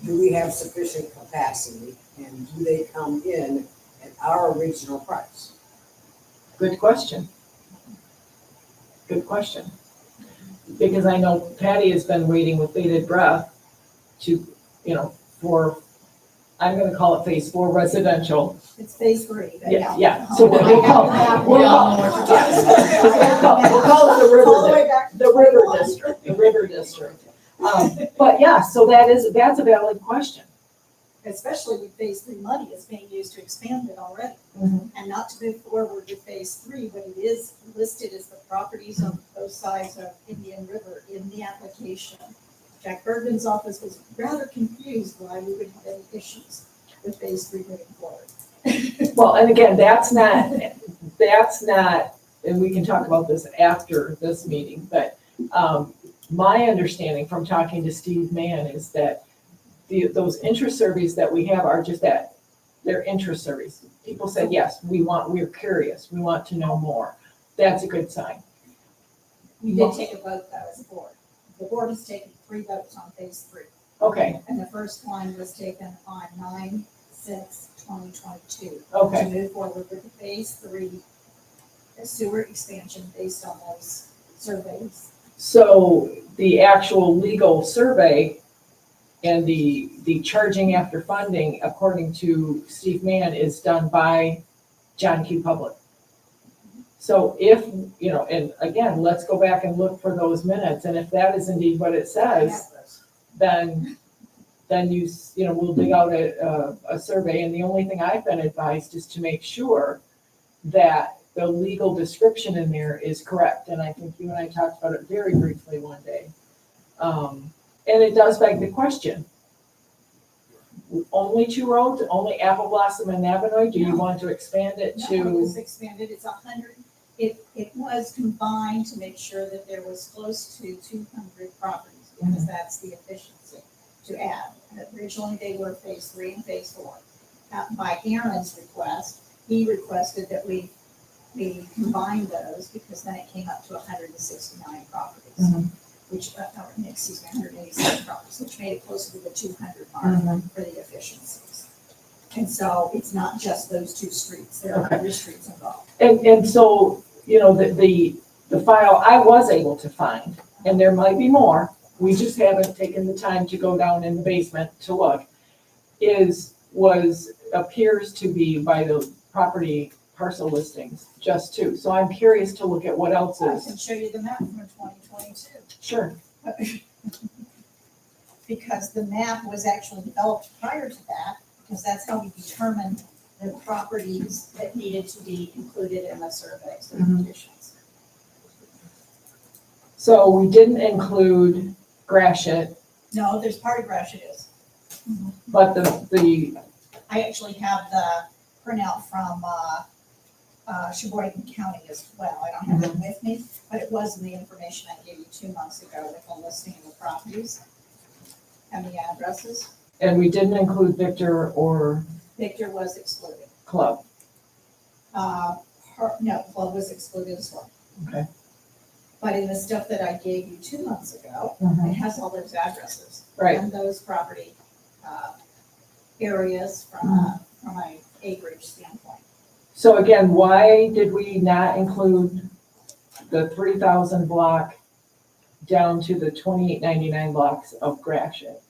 do we have sufficient capacity? And do they come in at our original price? Good question. Good question. Because I know Patty has been waiting with bated breath to, you know, I'm gonna call it phase 4 residential. it's phase 3. but Yeah. So we'll call it the river district. But yeah, so that's a valid question. Especially with phase 3 money is being used to expand it already. And not to move forward with phase 3, but it is listed as the properties on both sides of Indian River in the application. Jack Bergen's office was rather confused why we would have any issues with phase 3 moving forward. Well, and again, that's not, and we can talk about this after this meeting, but my understanding from talking to Steve Mann is that those interest surveys that we have are just that, they're interest surveys. People said, yes, we're curious, we want to know more. That's a good sign. We did take a vote though as a board. The board has taken 3 votes on phase 3. Okay, And the first one was taken on 9/6/2022. okay. To move forward with the phase 3 sewer expansion based on those surveys. So the actual legal survey and the charging after funding, according to Steve Mann, is done by John Q. Public. So if, you know, and again, let's go back and look for those minutes, and if that is indeed what it says, then you know, we'll dig out a survey, and the only thing I've been advised is to make sure that the legal description in there is correct, and I think you and I talked about it very briefly one day. And it does beg the question, only 2 roads, only Apple Blossom and Navinoy, do you want to expand it No, it to? was expanded, it's 100, it was combined to make sure that there was close to 200 properties, because that's the efficiency. to add. Originally, they were phase 3 and phase 4. By Aaron's request, he requested that we combine those because then it came up to 169 properties. Mhm. Which, excuse me, 187 properties, which made it closer to the 200 mark for the efficiencies. And so it's not just those 2 streets, there are Okay. other streets involved. And so, you know, the file I was able to find, and there might be more, we just haven't taken the time to go down in the basement to look, appears to be by the property parcel listings, just 2. So I'm curious to look at what else I is. can show you the map from 2022. Sure. Because the map was actually developed prior to that, because that's how we determined the properties that needed to be included in the surveys and petitions. So we didn't include Gratiot, No, there's part of Gratiot is. but the I actually have the printout from, Sheboygan County as well. I don't have it with me, but it was in the information I gave you 2 months ago with a listing of the properties and the addresses. and we didn't include Victor or Victor was excluded. Club. No, Club was excluded as well. Okay. But in the stuff that I gave you 2 months ago, it has all those addresses. Right. And those property, areas from an acreage standpoint. So again, why did we not include the 3,000 block down to the 2,899 blocks of Gratiot?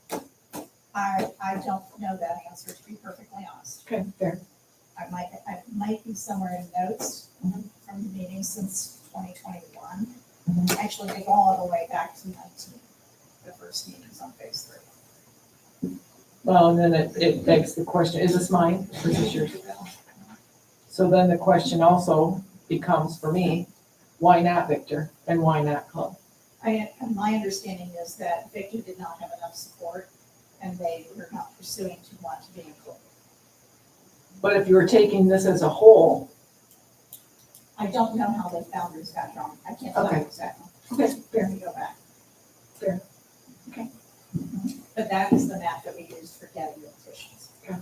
I don't know that answer, to be perfectly honest. Okay, fair. I might be somewhere in notes from the meeting since 2021. Actually, they go all the way back to 19, the first meetings on phase 3. Well, and then it begs the question, is this mine or is this yours? So then the question also becomes for me, why not Victor and why not Club? My understanding is that Victor did not have enough support and they were not pursuing to want to be included. But if you were taking this as a whole, I don't know how the boundaries got drawn. I can't tell you Okay. exactly. okay, fair. Let me go back. Fair. Okay. But that is the map that we used for getting the petitions. Okay.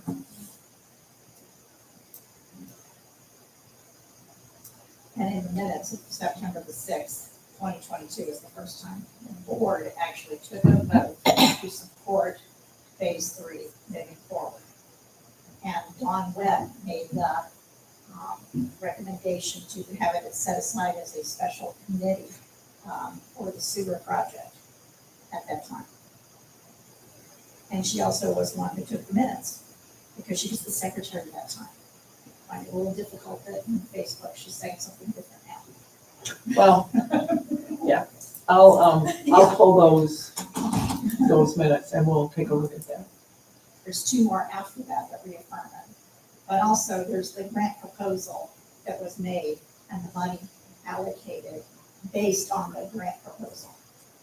And in the minutes of September the 6th, 2022 is the first time the board actually took a vote to support phase 3 moving forward. And Don Webb made the recommendation to have it set aside as a special committee for the sewer project at that time. And she also was the one who took the minutes because she was the secretary at that time. I find it a little difficult that in Facebook she's saying something different now. Well, yeah, I'll pull those minutes and we'll take a look at that. There's 2 more after that that reaffirm it. But also there's the grant proposal that was made and the money allocated based on the grant proposal.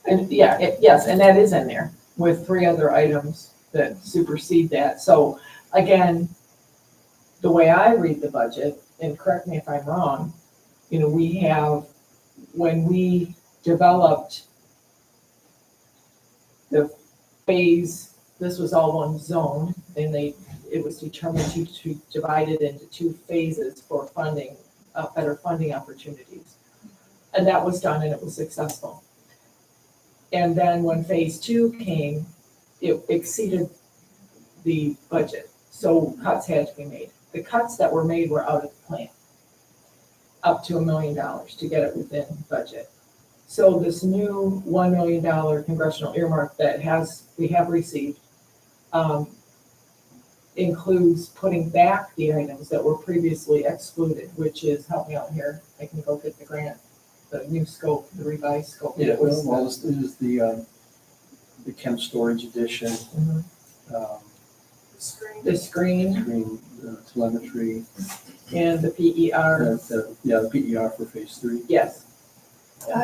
And yeah, yes, and that is in there with 3 other items that supersede that. So again, the way I read the budget, and correct me if I'm wrong, you know, we have, when we developed the phase, this was all one zone, and it was determined to divide it into 2 phases for funding, better funding opportunities. And that was done and it was successful. And then when phase 2 came, it exceeded the budget, so cuts had to be made. The cuts that were made were out of the plan, up to $1 million to get it within budget. So this new $1 million congressional earmark that we have received includes putting back the items that were previously excluded, which is, help me out here, I can go get the grant, the new scope, the revised scope. Yeah, well, this is the chem storage edition, The screen screen, telemetry, and the PER, the PER for phase 3. yes.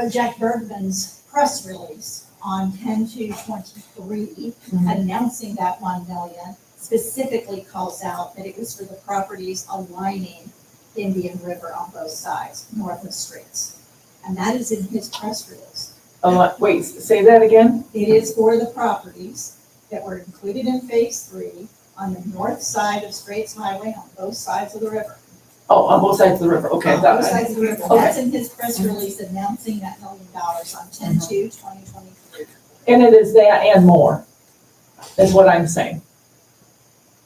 Jack Bergman's press release on 10/2/23 announcing that 1 million specifically calls out that it was for the properties aligning Indian River on both sides, north of streets. And that is in his press release. Wait, say that again? It is for the properties that were included in phase 3 on the north side of Straits Highway on both sides of the river. Oh, on both sides of the river, okay. On both sides of the river. Okay. That's in his press release announcing that $1 million on 10/2/2023. And it is that and more, is what I'm saying.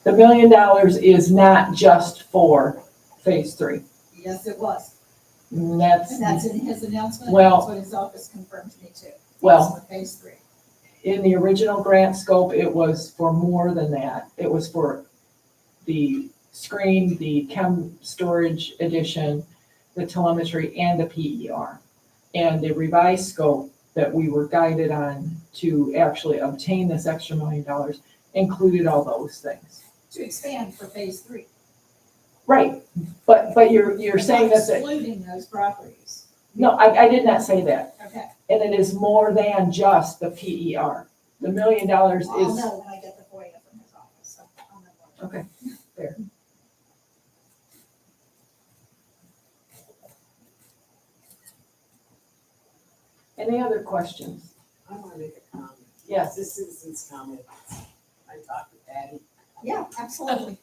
The $1 million is not just for phase 3. Yes, it was. And that's, And that's in his announcement. Well- That's what his office confirmed to me too. Well- It's for phase 3. in the original grant scope, it was for more than that. It was for the screen, the chem storage addition, the telemetry, and the PER. And the revised scope that we were guided on to actually obtain this extra $1 million included all those things. To expand for phase 3. Right, but you're saying that, Excluding those properties. no, I did not say that. Okay. And it is more than just the PER. The $1 million I'll is, know when I get the FOIA from his office. So I'll know more. okay, fair. Any other questions? I wanna make a comment. Yes. This citizen's comment. I talked to Patty. Yeah, absolutely.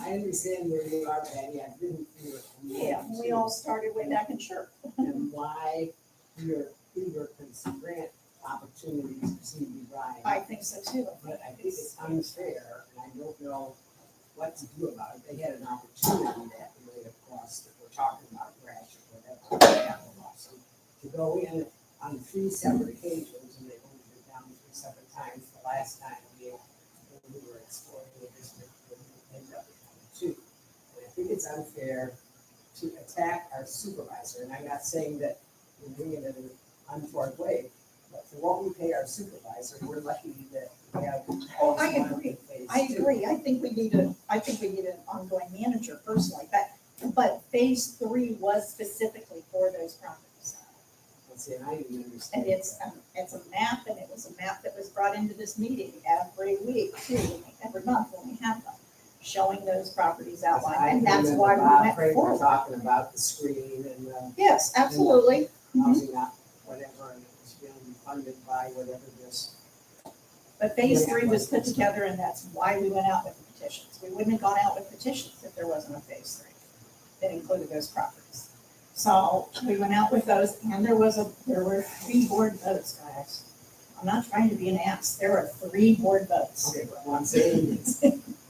I understand where you are, Patty. I've been through it. Yeah, we all started way back in church. And why you're eager for some grant opportunities to see you I Ryan. think so too. But I think it's unfair, and I don't know what to do about it. They had an opportunity that way across that we're talking about, Rash or whatever. To go in on 3 separate occasions, and they voted it down 3 separate times. The last time when we were exploring the district, we ended up with 2. And I think it's unfair to attack our supervisor, and I'm not saying that we're doing it in an untoward way, but for what we pay our supervisor, we're lucky that we have. Oh, I one agree. in phase I 2. agree. I think we need an ongoing manager personally, but phase 3 was specifically for those properties. See, and I didn't understand. And it's a map, and it was a map that was brought into this meeting every week too, every month when we have them, showing those properties outlined, and that's why we went forward. Talking about the screen and the Yes, absolutely. housing up, whatever, and it was being funded by whatever this. But phase 3 was put together, and that's why we went out with the petitions. We wouldn't have gone out with petitions if there wasn't a phase 3 that included those properties. So we went out with those, and there were 3 board votes, guys. I'm not trying to be an ass. There were 3 board votes. Okay, but what I'm saying is,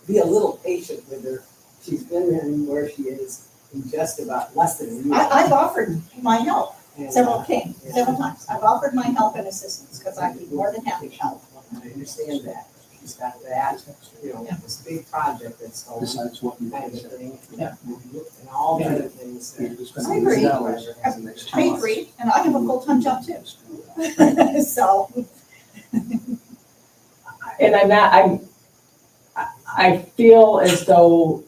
be a little patient with her. She's been in where she is in just about less than a year. I've offered my help And, several times. I've offered my help and assistance, because I'd be more than happy to help. I understand that. She's got that, this big project that's going. Besides what you Kind of said. thing. Yeah. And all the other things that. I agree. I agree, and I have a full-time job too. So, And I'm not, I feel as though,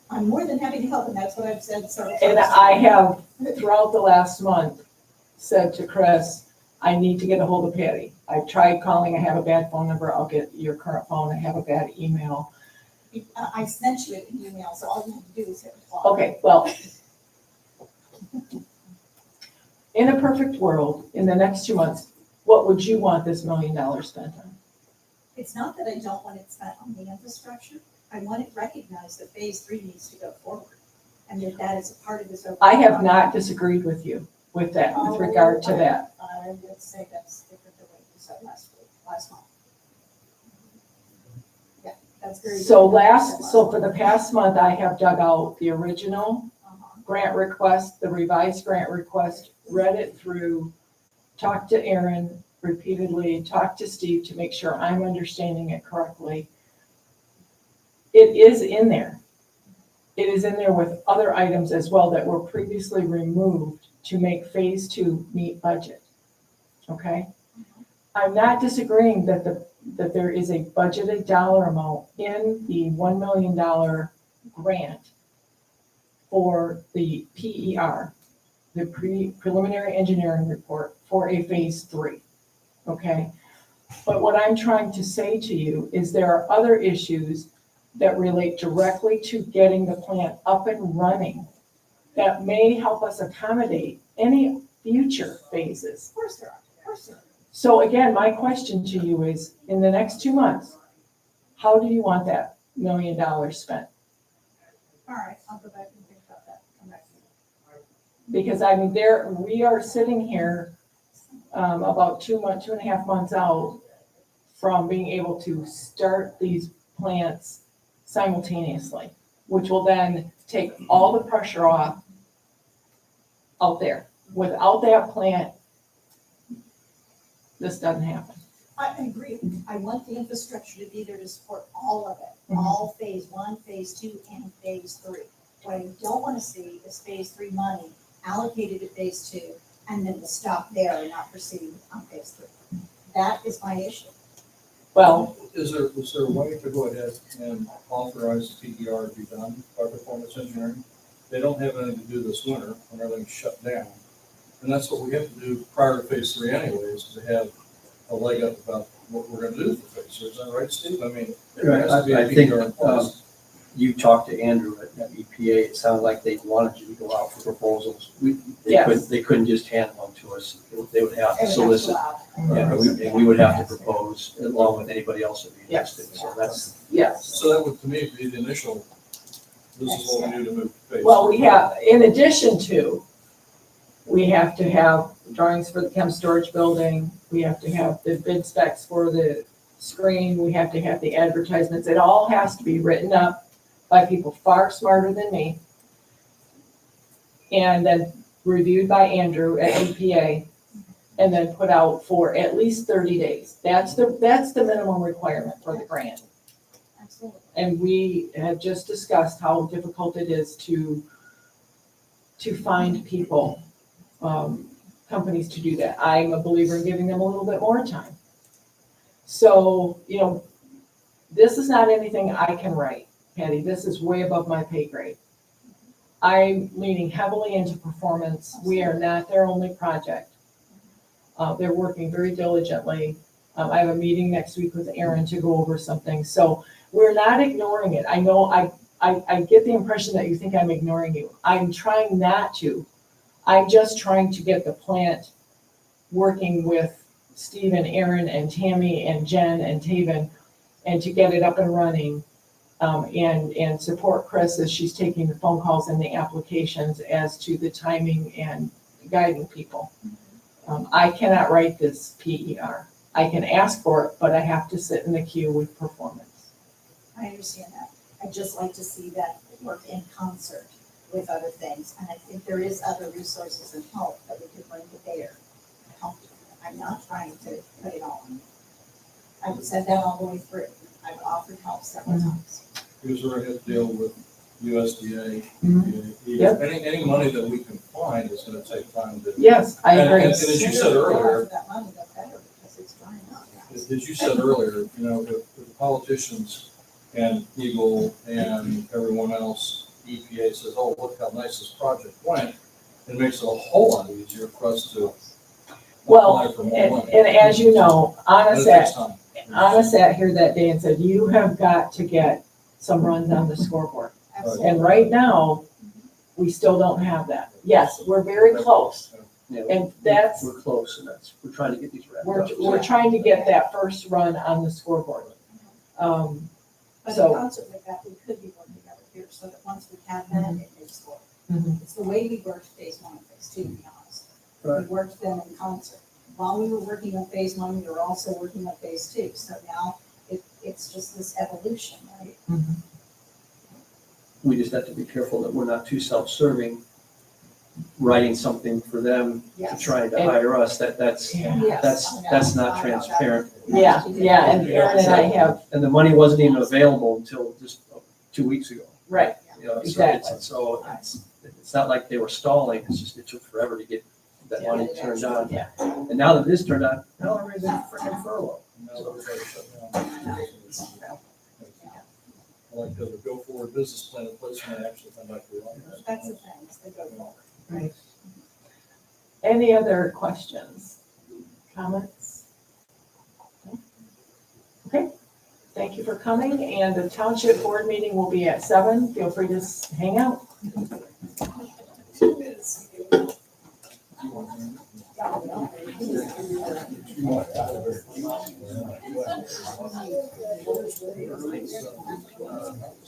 I'm more than happy to help, and that's what I've said several times. and I have throughout the last month said to Chris, I need to get a hold of Patty. I've tried calling, I have a bad phone number, I'll get your current phone, I have a bad email. I sent you an email, so all you have to do is hit reply. Okay, well, in a perfect world, in the next 2 months, what would you want this $1 million spent on? It's not that I don't want it spent on the infrastructure. I want it recognized that phase 3 needs to go forward, and that is a part of this overall. I have not disagreed with you with that, with regard to that. I would say that's different than what you said last month. Yeah, that's very. So different. for the past month, I have dug out the original Uh-huh. grant request, the revised grant request, read it through, talked to Aaron repeatedly, talked to Steve to make sure I'm understanding it correctly. It is in there. It is in there with other items as well that were previously removed to make phase 2 meet budget. Okay? I'm not disagreeing that that there is a budgeted dollar amount in the $1 million grant for the PER, the preliminary engineering report for a phase 3. Okay? But what I'm trying to say to you is there are other issues that relate directly to getting the plant up and running that may help us accommodate any future phases. Of course there are, of course there are. So again, my question to you is, in the next 2 months, how do you want that $1 million spent? All right, I'll go back and think about that, come back to you. Because I mean, we are sitting here about 2.5 months out from being able to start these plants simultaneously, which will then take all the pressure off out there. Without that plant, this doesn't happen. I agree. I want the infrastructure to be there to support all of it, Mhm. all phase 1, phase 2, and phase 3. What I don't want to see is phase 3 money allocated to phase 2, and then to stop there and not proceed on phase 3. That is my issue. Well, Is there a way to go ahead and authorize the PER to be done by performance engineering? They don't have anything to do this winter when everything's shut down. And that's what we have to do prior to phase 3 anyways, to have a leg up about what we're gonna do for phase 3. Is that right, Steve? I mean, there has to be a I think, PER in place. you talked to Andrew at EPA, it sounded like they wanted you to go out for proposals. Yes. They couldn't just hand them to us, they would have to And solicit. that's allowed. And we would have to propose along with anybody else that be Yes. interested, so that's, yes. So that would, to me, be the initial, this is what we do to move to phase. Well, we 3. have, in addition to, we have to have drawings for the chem storage building, we have to have the bid specs for the screen, we have to have the advertisements. It all has to be written up by people far smarter than me, and then reviewed by Andrew at EPA, and then put out for at least 30 days. That's the minimum requirement for the grant. Absolutely. And we have just discussed how difficult it is to find people, companies to do that. I'm a believer in giving them a little bit more time. So, this is not anything I can write, Patty. This is way above my pay grade. I'm leaning heavily into performance. We are not their only project. They're working very diligently. I have a meeting next week with Aaron to go over something. So we're not ignoring it. I know I get the impression that you think I'm ignoring you. I'm trying not to. I'm just trying to get the plant working with Steve and Aaron and Tammy and Jen and Taven, and to get it up and running, and support Chris as she's taking the phone calls and the applications as to the timing and guiding people. I cannot write this PER. I can ask for it, but I have to sit in the queue with performance. I understand that. I'd just like to see that work in concert with other things, and I think there is other resources and help that we could bring to bear. to help. I'm not trying to put it all on. I've said that all the way through. I've offered help several times. Because we're gonna have to deal with USDA. Mhm. Yep. Any money that we can find is gonna take time to. Yes, I And- agree. and as you said earlier, That money, the better, because it's drying up. as you said earlier, if the politicians and Eagle and everyone else, EPA says, oh, look how nice this project went, it makes it a whole lot easier for us to Well, apply for more and money. as you know, But Anna it takes sat, time. Anna sat here that day and said, you have got to get some runs on the scoreboard. Absolutely. And right now, we still don't have that. Yes, we're very close, yeah, and that's, we're close, and we're trying to get these wrapped we're up. trying to get that first run on the scoreboard. But in So- concert with that, we could be working together here, so that once we have that, it makes work. Mhm. It's the way we worked phase 1 and phase 2, to be honest. We Right. worked them in concert. While we were working on phase 1, we were also working on phase 2, so now it's just this evolution, right? We just have to be careful that we're not too self-serving, writing something for them to Yes. trying to hire us, that's Yes, I know. that's I not know that. transparent. Yeah, and Aaron and I have, And the money wasn't even available until just 2 weeks ago. right, Exactly. So it's not like they were stalling, it's just, it took forever to get that Yeah. money turned on. Yeah. And now that it is turned on, now everybody's in freaking furlough. Now everybody's shut down. I like to have a go-forward business plan in place when they actually come back to the office. That's the thing, it's the go forward. right. Any other questions, comments? Okay, thank you for coming, and the township board meeting will be at 7. Feel free to hang out. Yeah, we don't.